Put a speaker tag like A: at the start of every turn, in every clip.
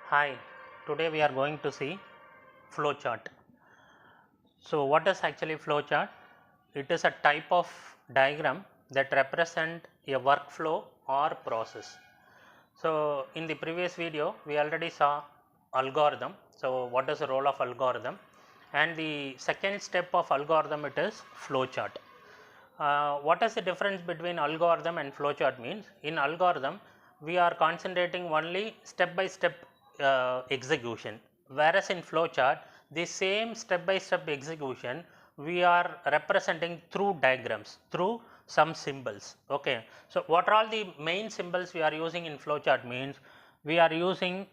A: Hi, today we are going to see flowchart. So, what is actually flowchart? It is a type of diagram that represent a workflow or process. So, in the previous video we already saw algorithm. So, what is the role of algorithm? And the second step of algorithm it is flowchart. What is the difference between algorithm and flowchart means? In algorithm we are concentrating only step by step execution, whereas in flowchart the same step by step execution we are representing through diagrams, through some symbols. Okay. So, what are all the main symbols we are using in flowchart means we are using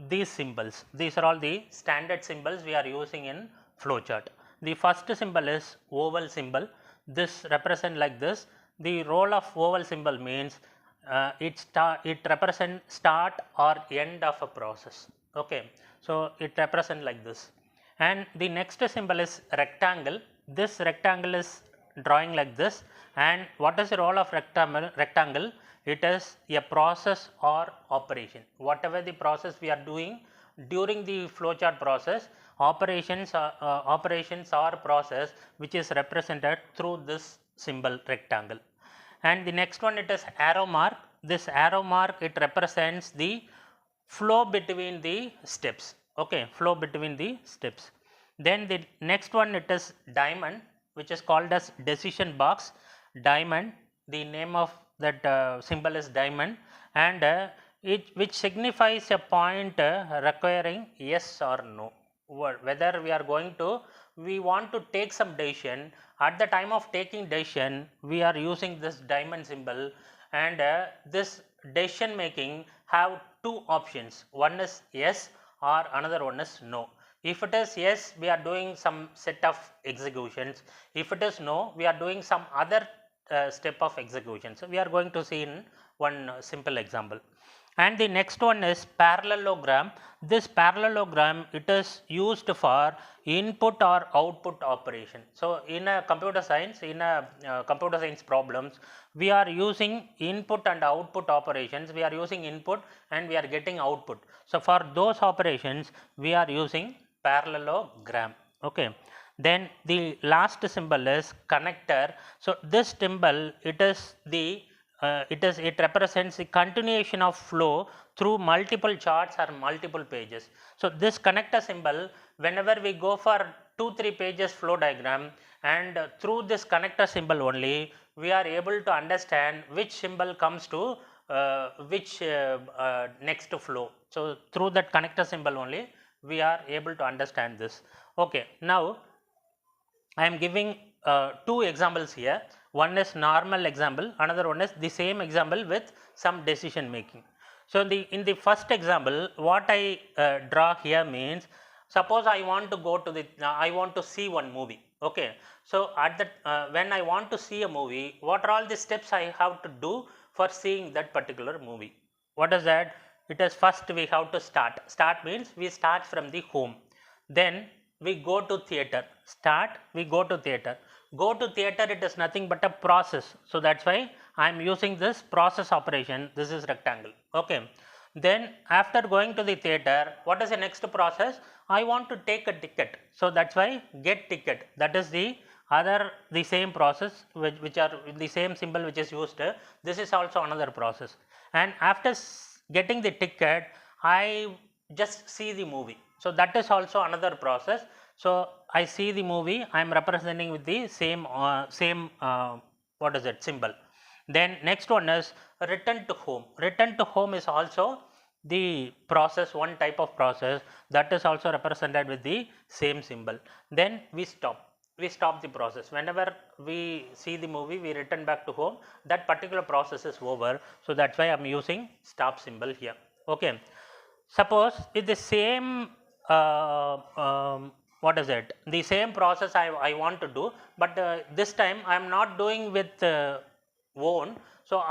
A: these symbols. These are all the standard symbols we are using in flowchart. The first symbol is oval symbol. This represent like this. The role of oval symbol means it represents start or end of a process. Okay. So, it represent like this. And the next symbol is rectangle. This rectangle is drawing like this, and what is the role of rectangle? It is a process or operation. Whatever the process we are doing during the flowchart process, operations or process which is represented through this symbol rectangle. And the next one it is arrow mark. This arrow mark it represents the flow between the steps. Okay, flow between the steps. Then the next one it is diamond, which is called as decision box. Diamond, the name of that symbol is diamond, and which signifies a point requiring yes or no, whether we want to take some decision. At the time of taking decision we are using this diamond symbol, and this decision making have two options, one is yes or another one is no. If it is yes, we are doing some set of executions. If it is no, we are doing some other step of execution. So, we are going to see in one simple example. And the next one is parallelogram. This parallelogram it is used for input or output operation. So, in a computer science problems we are using input and output operations. We are using input and we are getting output. So, for those operations we are using parallelogram. Okay. Then the last symbol is connector. So, this symbol it is the it represents the continuation of flow through multiple charts or multiple pages. So, this connector symbol, whenever we go for 2-3 pages flow diagram, and through this connector symbol only we are able to understand which symbol comes to which next flow. So, through that connector symbol only we are able to understand this. Okay. Now, I am giving two examples here. One is normal example, another one is the same example with some decision making. So, in the first example what I draw here means, suppose I want to go to I want to see one movie. Okay. So, at that when I want to see a movie, what are all the steps I have to do for seeing that particular movie? What is that? It is first we have to start. Start means we start from the home. Then we go to theater. Start, we go to theater. Go to theater, it is nothing but a process. So, that is why I am using this process operation. This is rectangle. Okay. Then after going to the theater, what is the next process? I want to take a ticket. So, that is why get ticket. That is the same process which are the same symbol which is used. This is also another process. And after getting the ticket, I just see the movie. So, that is also another process. So, I see the movie, I am representing with the same what is it, symbol. Then next one is return to home. Return to home is also the process, one type of process, that is also represented with the same symbol. Then we stop the process. Whenever we see the movie, we return back to home, that particular process is over. So, that is why I am using stop symbol here. Okay. Suppose if the same what is it, the same process I want to do, but this time I am not doing with own. So,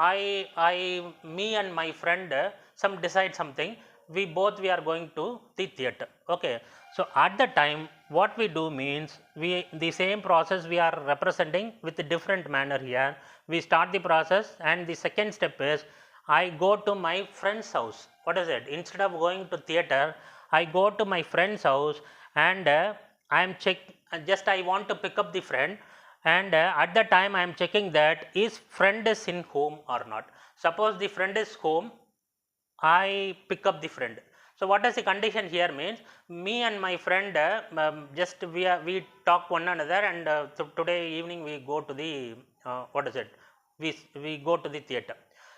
A: me and my friend some decide something, we are going to the theater. Okay. So, at the time what we do means, the same process we are representing with a different manner here. We start the process, and the second step is I go to my friend's house. What is it? Instead of going to theater, I go to my friend's house and I am just I want to pick up the friend, and at the time I am checking that his friend is in home or not. Suppose the friend is home, I pick up the friend. So what does the condition here means? Me and my friend just we talk one another, and today evening we go to the what is it? We go to the theater.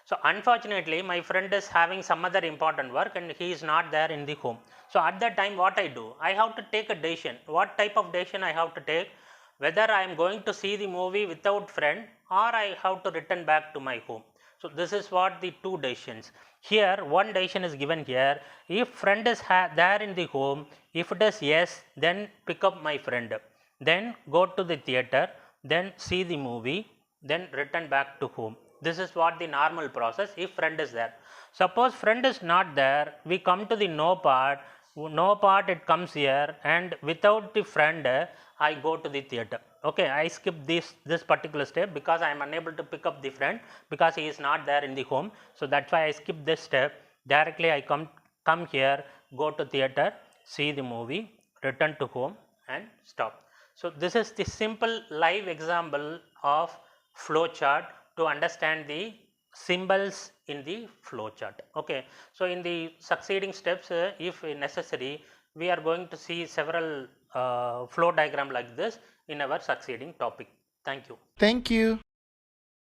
A: So unfortunately, my friend is having some other important work and he is not there in the home. So at that time, what I do? I have to take a decision. What type of decision I have to take? Whether I am going to see the movie without friend or I have to return back to my home. So this is what the two decisions. Here one decision is given here. If friend is there in the home, if it is yes, then pick up my friend. Then go to the theater, then see the movie, then return back to home. This is what the normal process if friend is there. Suppose friend is not there, we come to the no part. No part it comes here, and without the friend I go to the theater. Okay, I skip this particular step because I am unable to pick up the friend because he is not there in the home. So that's why I skip this step. Directly I come here, go to theater, see the movie, return to home and stop. So this is the simple live example of flowchart to understand the symbols in the flowchart. Okay, so in the succeeding steps, if necessary, we are going to see several flow diagram like this in our succeeding topic. Thank you.
B: Thank you.